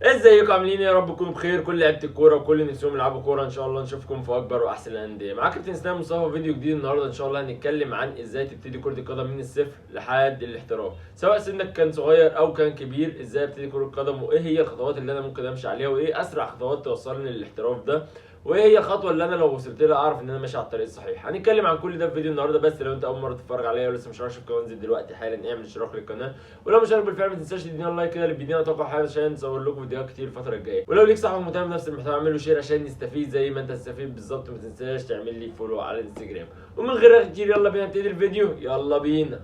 ازيكم عاملين ايه؟ يا رب تكونوا بخير. كل لعيبه الكوره وكل نفسهم يلعبوا كوره ان شاء الله نشوفكم في اكبر واحسن الانديه. معاك كابتن اسلام مصطفى، فيديو جديد النهارده ان شاء الله هنتكلم عن ازاي تبتدي كره القدم من الصفر لحد الاحتراف، سواء سنك كان صغير او كان كبير. ازاي ابتدي كره القدم وايه هي الخطوات اللي انا ممكن امشي عليها وايه اسرع خطوات توصلني للاحتراف ده، وايه هي الخطوه اللي انا لو وصلت لها اعرف ان انا ماشي على الطريق الصحيح. هنتكلم عن كل ده في فيديو النهارده. بس لو انت اول مره تتفرج عليا ولسه مش راشد القناه، انزل دلوقتي حالا اعمل اشتراك للقناه، ولو مشارك بالفعل ما تنساش تدينا لايك كده اللي بيدينا طاقه حاجه عشان نصور لكم فيديوهات كتير الفتره الجايه. ولو ليك صاحب مهتم بنفس المحتوى اعمل له شير عشان نستفيد زي ما انت تستفيد بالظبط. وما تنساش تعمل لي فولو على الانستجرام. ومن غير رغي كتير يلا بينا نبتدي الفيديو، يلا بينا.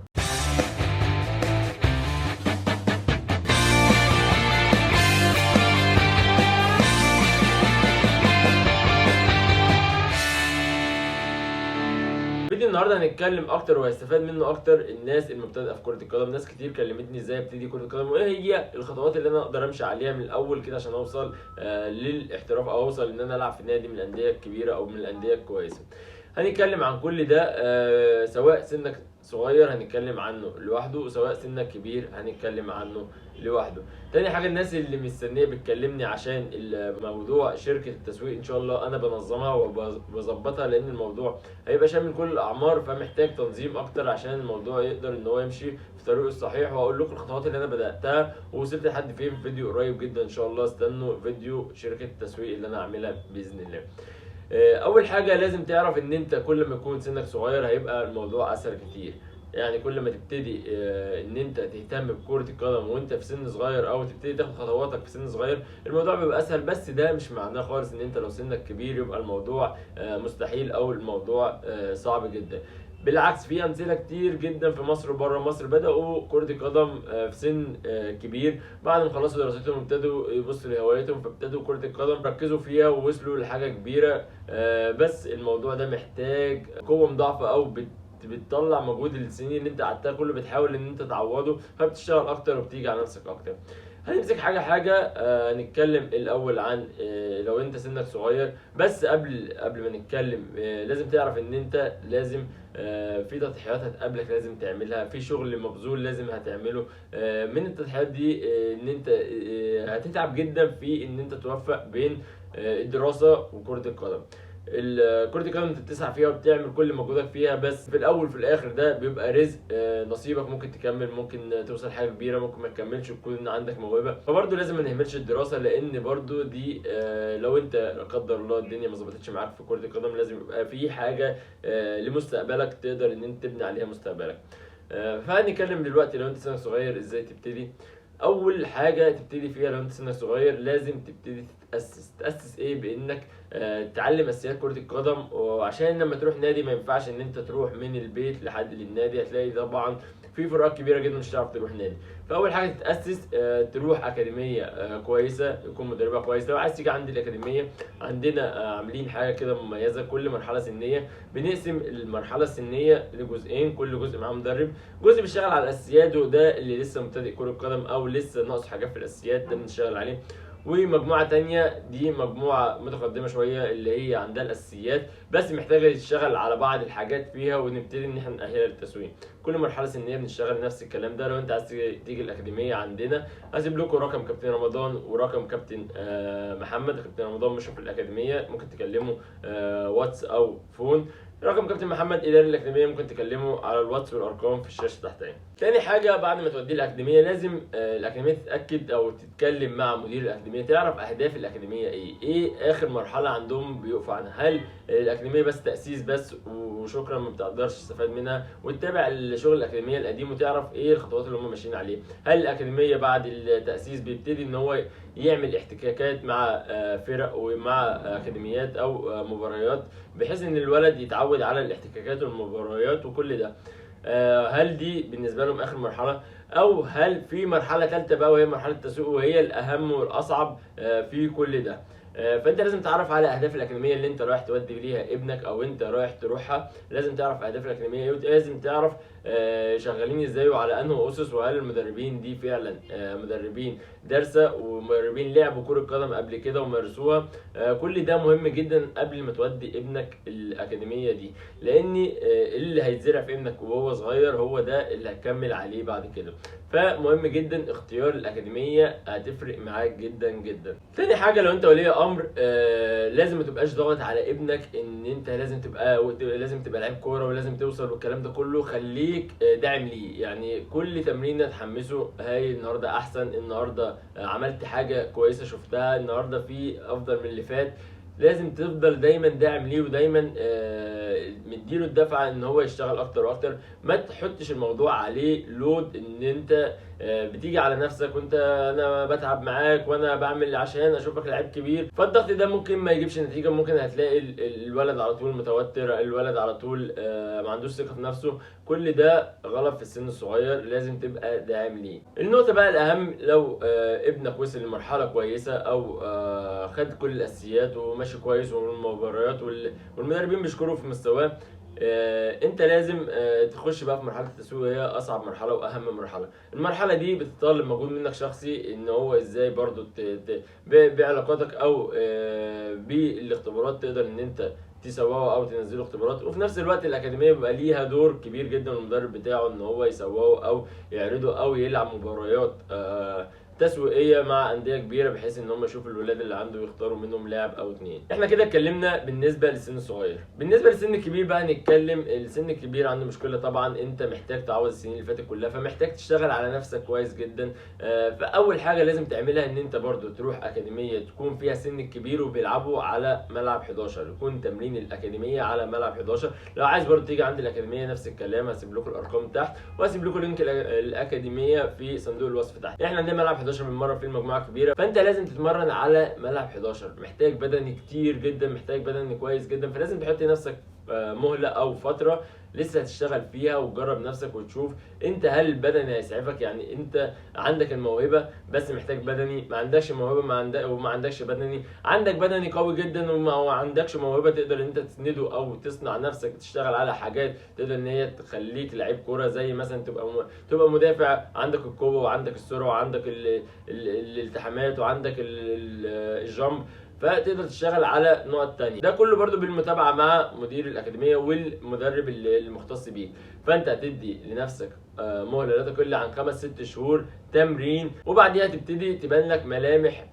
فيديو النهارده هنتكلم اكتر وهيستفاد منه اكتر الناس المبتدئه في كره القدم. ناس كتير كلمتني ازاي ابتدي كره القدم وايه هي الخطوات اللي انا اقدر امشي عليها من الاول كده عشان اوصل للاحتراف او اوصل ان انا العب في نادي من الانديه الكبيره او من الانديه الكويسه. هنتكلم عن كل ده، سواء سنك صغير هنتكلم عنه لوحده وسواء سنك كبير هنتكلم عنه لوحده. تاني حاجه، الناس اللي مستنيه بتكلمني عشان الموضوع شركه التسويق ان شاء الله انا بنظمها وبظبطها، لان الموضوع هيبقى شامل كل الاعمار، فمحتاج تنظيم اكتر عشان الموضوع يقدر ان هو يمشي في طريقه الصحيح. وهقول لكم الخطوات اللي انا بداتها ووصلت لحد فين في فيديو قريب جدا ان شاء الله. استنوا فيديو شركه التسويق اللي انا هعملها باذن الله. اول حاجه لازم تعرف ان انت كل ما يكون سنك صغير هيبقى الموضوع اسهل كتير. يعني كل ما تبتدي ان انت تهتم بكرة القدم وانت في سن صغير او تبتدي تاخد خطواتك في سن صغير الموضوع بيبقى اسهل. بس ده مش معناه خالص ان انت لو سنك كبير يبقى الموضوع مستحيل او الموضوع صعب جدا. بالعكس، في امثله كتير جدا في مصر وبره مصر بداوا كره القدم في سن كبير، بعد ما خلصوا دراستهم ابتدوا يبصوا لهوايتهم فابتدوا كره القدم ركزوا فيها ووصلوا لحاجه كبيره. بس الموضوع ده محتاج قوه مضاعفه او بتطلع مجهود السنين اللي انت قعدتها كله بتحاول ان انت تعوضه، فبتشتغل اكتر وبتيجي على نفسك اكتر. هنمسك حاجه حاجه. نتكلم الاول عن لو انت سنك صغير. بس قبل ما نتكلم لازم تعرف ان انت لازم في تضحيات هتقابلك لازم تعملها، في شغل مبذول لازم هتعمله. من التضحيات دي ان انت هتتعب جدا في ان انت توفق بين الدراسه وكره القدم. كرة القدم انت بتسعى فيها وبتعمل كل مجهودك فيها، بس في الاول في الاخر ده بيبقى رزق. نصيبك ممكن تكمل، ممكن توصل حاجه كبيره، ممكن ما تكملش وتكون عندك موهبه. فبرضه لازم ما نهملش الدراسه، لان برضه دي لو انت لا قدر الله الدنيا ما ظبطتش معاك في كرة القدم لازم يبقى في حاجه لمستقبلك تقدر ان انت تبني عليها مستقبلك. فهنتكلم دلوقتي لو انت سنك صغير ازاي تبتدي. اول حاجه تبتدي فيها لو انت سنك صغير لازم تبتدي تاسس ايه بانك تعلم اساسيات كره القدم. وعشان لما تروح نادي ما ينفعش ان انت تروح من البيت لحد للنادي، هتلاقي طبعا في فروقات كبيره جدا مش هتعرف تروح نادي. فاول حاجه تتاسس تروح اكاديميه كويسه يكون مدربها كويس. لو عايز تيجي عندي الاكاديميه عندنا عاملين حاجه كده مميزه، كل مرحله سنيه بنقسم المرحله السنيه لجزئين، كل جزء معاه مدرب. جزء بيشتغل على الاساسيات وده اللي لسه مبتدئ كره قدم او لسه ناقص حاجات في الاساسيات ده بنشتغل عليه. ومجموعه تانية دي مجموعه متقدمه شويه اللي هي عندها الاساسيات بس محتاجه تشتغل على بعض الحاجات فيها ونبتدي ان احنا نأهلها للتسويق. كل مرحله سنيه بنشتغل نفس الكلام ده. لو انت عايز تيجي الاكاديميه عندنا هسيب لكم رقم كابتن رمضان ورقم كابتن محمد. كابتن رمضان مش في الاكاديميه، ممكن تكلمه واتس او فون. رقم كابتن محمد اداري الاكاديميه ممكن تكلمه على الواتس والارقام في الشاشه تحتين. تاني حاجه بعد ما توديه الاكاديميه لازم الاكاديميه تتاكد او تتكلم مع مدير الاكاديميه تعرف اهداف الاكاديميه ايه اخر مرحله عندهم بيقفوا عنها. هل الاكاديميه بس تاسيس بس وشكرا ما بتقدرش تستفاد منها، وتتابع الشغل الاكاديميه القديم وتعرف ايه الخطوات اللي هم ماشيين عليه. هل الاكاديميه بعد التاسيس بيبتدي ان هو يعمل احتكاكات مع فرق ومع اكاديميات او مباريات بحيث ان الولد يتعود على الاحتكاكات والمباريات وكل ده. هل دي بالنسبه لهم اخر مرحله، او هل في مرحله ثالثه بقى وهي مرحله التسويق وهي الاهم والاصعب في كل ده. فانت لازم تعرف على اهداف الاكاديميه اللي انت رايح تودي ليها ابنك او انت رايح تروحها. لازم تعرف اهداف الاكاديميه ايه ولازم تعرف شغالين ازاي وعلى انه اسس، وهل المدربين دي فعلا مدربين دارسه ومدربين لعبوا كره قدم قبل كده ومارسوها. كل ده مهم جدا قبل ما تودي ابنك الاكاديميه دي، لان اللي هيتزرع في ابنك وهو صغير هو ده اللي هتكمل عليه بعد كده. فمهم جدا اختيار الاكاديميه، هتفرق معاك جدا جدا. تاني حاجه، لو انت ولي امر لازم ما تبقاش ضاغط على ابنك ان انت لازم تبقى لعيب كوره ولازم توصل والكلام ده كله. خليك داعم ليه، يعني كل تمرينه تحمسه، هاي النهارده احسن، النهارده عملت حاجه كويسه شفتها، النهارده في افضل من اللي فات. لازم تفضل دايما داعم ليه ودايما مديله الدفعه ان هو يشتغل اكتر واكتر. ما تحطش الموضوع عليه لود ان انت بتيجي على نفسك وانت انا بتعب معاك وانا بعمل عشان اشوفك لعيب كبير. فالضغط ده ممكن ما يجيبش نتيجه، ممكن هتلاقي الولد على طول متوتر، الولد على طول ما عندوش ثقه في نفسه. كل ده غلط في السن الصغير، لازم تبقى داعم ليه. النقطه بقى الاهم، لو ابنك وصل لمرحله كويسه او خد كل الاساسيات وماشي كويس والمباريات والمدربين بيشكروا في مستواه، انت لازم تخش بقى في مرحله التسويق، وهي اصعب مرحله واهم مرحله. المرحله دي بتتطلب مجهود منك شخصي، ان هو ازاي برضو بعلاقاتك او بالاختبارات تقدر ان انت تسوقه او تنزله اختبارات. وفي نفس الوقت الاكاديميه بيبقى ليها دور كبير جدا، المدرب بتاعه ان هو يسوقه او يعرضه او يلعب مباريات تسويقيه مع انديه كبيره، بحيث ان هم يشوفوا الولاد اللي عنده ويختاروا منهم لاعب او اتنين. احنا كده اتكلمنا بالنسبه للسن الصغير. بالنسبه للسن الكبير بقى نتكلم. السن الكبير عنده مشكله طبعا، انت محتاج تعوض السنين اللي فاتت كلها، فمحتاج تشتغل على نفسك كويس جدا. فاول حاجه لازم تعملها ان انت برضو تروح اكاديميه تكون فيها سن الكبير وبيلعبوا على ملعب 11، يكون تمرين الاكاديميه على ملعب 11. لو عايز برضو تيجي عند الاكاديميه نفس الكلام، هسيب لكم الارقام تحت وهسيب لكم لينك الاكاديميه في صندوق الوصف تحت. احنا عندنا ملعب 11 بنمرن فيه المجموعه كبيره، فانت لازم تتمرن على ملعب 11. محتاج بدني كتير جدا، محتاج بدني كويس جدا، فلازم تحط نفسك مهله او فتره لسه هتشتغل فيها وتجرب نفسك وتشوف انت هل البدني هيسعفك. يعني انت عندك الموهبه بس محتاج بدني، ما عندكش موهبه وما عندكش بدني، عندك بدني قوي جدا وما عندكش موهبه تقدر ان انت تسنده او تصنع نفسك تشتغل على حاجات تقدر ان هي تخليك لعيب كوره، زي مثلا تبقى مدافع، عندك القوه وعندك السرعه وعندك الالتحامات وعندك الجامب، فتقدر تشتغل على نقط تانية. ده كله برضو بالمتابعة مع مدير الأكاديمية والمدرب المختص بيك. فأنت هتدي لنفسك مهلة لا تقل عن 5-6 شهور تمرين، وبعديها تبتدي تبان لك ملامح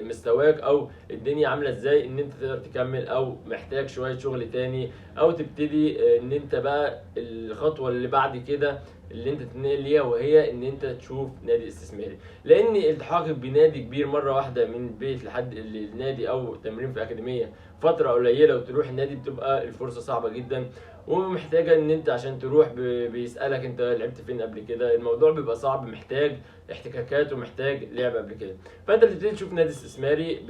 مستواك او الدنيا عامله ازاي، ان انت تقدر تكمل او محتاج شويه شغل تاني، او تبتدي ان انت بقى الخطوه اللي بعد كده اللي انت تنقل ليها، وهي ان انت تشوف نادي استثماري. لان التحاقك بنادي كبير مره واحده من بيت لحد النادي او تمرين في اكاديميه فتره قليله وتروح النادي، بتبقى الفرصه صعبه جدا ومحتاجه ان انت عشان تروح بيسالك انت لعبت فين قبل كده. الموضوع بيبقى صعب، محتاج احتكاكات ومحتاج لعب قبل كده. فانت بتبتدي تشوف نادي استثماري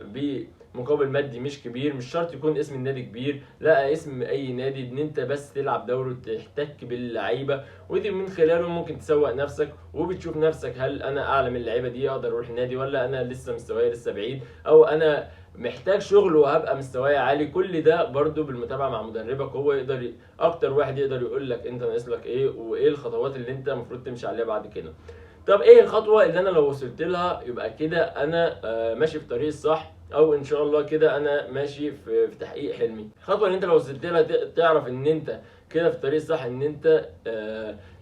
بمقابل مادي مش كبير، مش شرط يكون اسم النادي كبير، لا اسم اي نادي، ان انت بس تلعب دوري وتحتك باللعيبه، ودي من خلاله ممكن تسوق نفسك وبتشوف نفسك هل انا اعلى من اللعيبه دي اقدر اروح النادي، ولا انا لسه مستواي لسه بعيد، او انا محتاج شغل وهبقى مستواي عالي. كل ده برضو بالمتابعه مع مدربك، هو يقدر اكتر واحد يقدر يقول لك انت ناقص لك ايه وايه الخطوات اللي انت المفروض تمشي عليها بعد كده. طب ايه الخطوه اللي انا لو وصلت لها يبقى كده انا ماشي في الطريق الصح، او ان شاء الله كده انا ماشي في تحقيق حلمي؟ الخطوه اللي انت لو وصلت لها تعرف ان انت كده في الطريق الصح، ان انت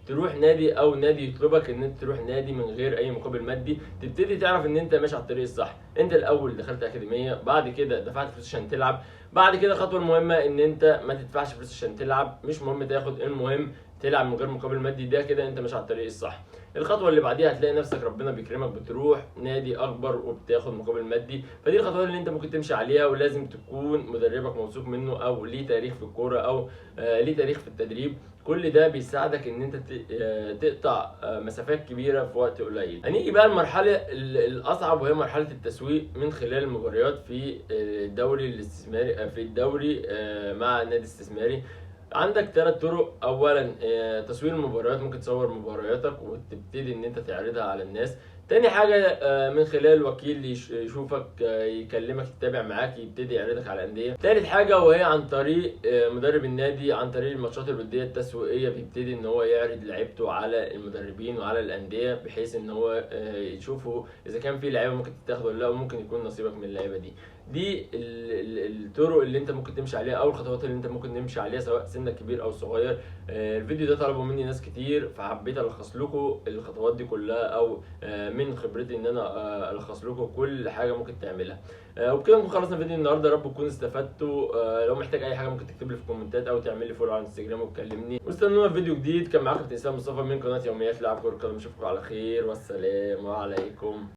تروح نادي او نادي يطلبك ان انت تروح نادي من غير اي مقابل مادي. تبتدي تعرف ان انت ماشي على الطريق الصح. انت الاول دخلت اكاديميه، بعد كده دفعت فلوس عشان تلعب، بعد كده الخطوه المهمه ان انت ما تدفعش فلوس عشان تلعب، مش مهم تاخد، المهم تلعب من غير مقابل مادي. ده كده انت ماشي على الطريق الصح. الخطوه اللي بعديها هتلاقي نفسك ربنا بيكرمك بتروح نادي اكبر وبتاخد مقابل مادي. فدي الخطوات اللي انت ممكن تمشي عليها، ولازم تكون مدربك موثوق منه او ليه تاريخ في الكوره او ليه تاريخ في التدريب. كل ده بيساعدك ان انت تقطع مسافات كبيره في وقت قليل. هنيجي بقى المرحله الاصعب، وهي مرحله التسويق من خلال المباريات في الدوري الاستثماري، في الدوري مع نادي استثماري. عندك 3 طرق. اولا تصوير المباريات، ممكن تصور مبارياتك وتبتدي ان انت تعرضها على الناس. تاني حاجة من خلال وكيل يشوفك، يكلمك، يتابع معاك، يبتدي يعرضك على الأندية. تالت حاجة وهي عن طريق مدرب النادي، عن طريق الماتشات الودية التسويقية بيبتدي إن هو يعرض لعيبته على المدربين وعلى الأندية، بحيث إن هو يشوفوا إذا كان في لعيبة ممكن تتاخد ولا لا، وممكن يكون نصيبك من اللعيبة دي. دي الطرق اللي انت ممكن تمشي عليها، او الخطوات اللي انت ممكن تمشي عليها سواء سنك كبير او صغير. الفيديو ده طلبوا مني ناس كتير، فحبيت الخص لكم الخطوات دي كلها، او من خبرتي ان انا الخص لكم كل حاجه ممكن تعملها. وبكده نكون خلصنا فيديو النهارده، يا رب تكونوا استفدتوا. لو محتاج اي حاجه ممكن تكتب لي في الكومنتات، او تعمل لي فولو على الانستجرام وتكلمني. واستنونا في فيديو جديد. كان معاكم اسلام مصطفى من قناه يوميات لعب كره القدم. اشوفكم على خير، والسلام عليكم.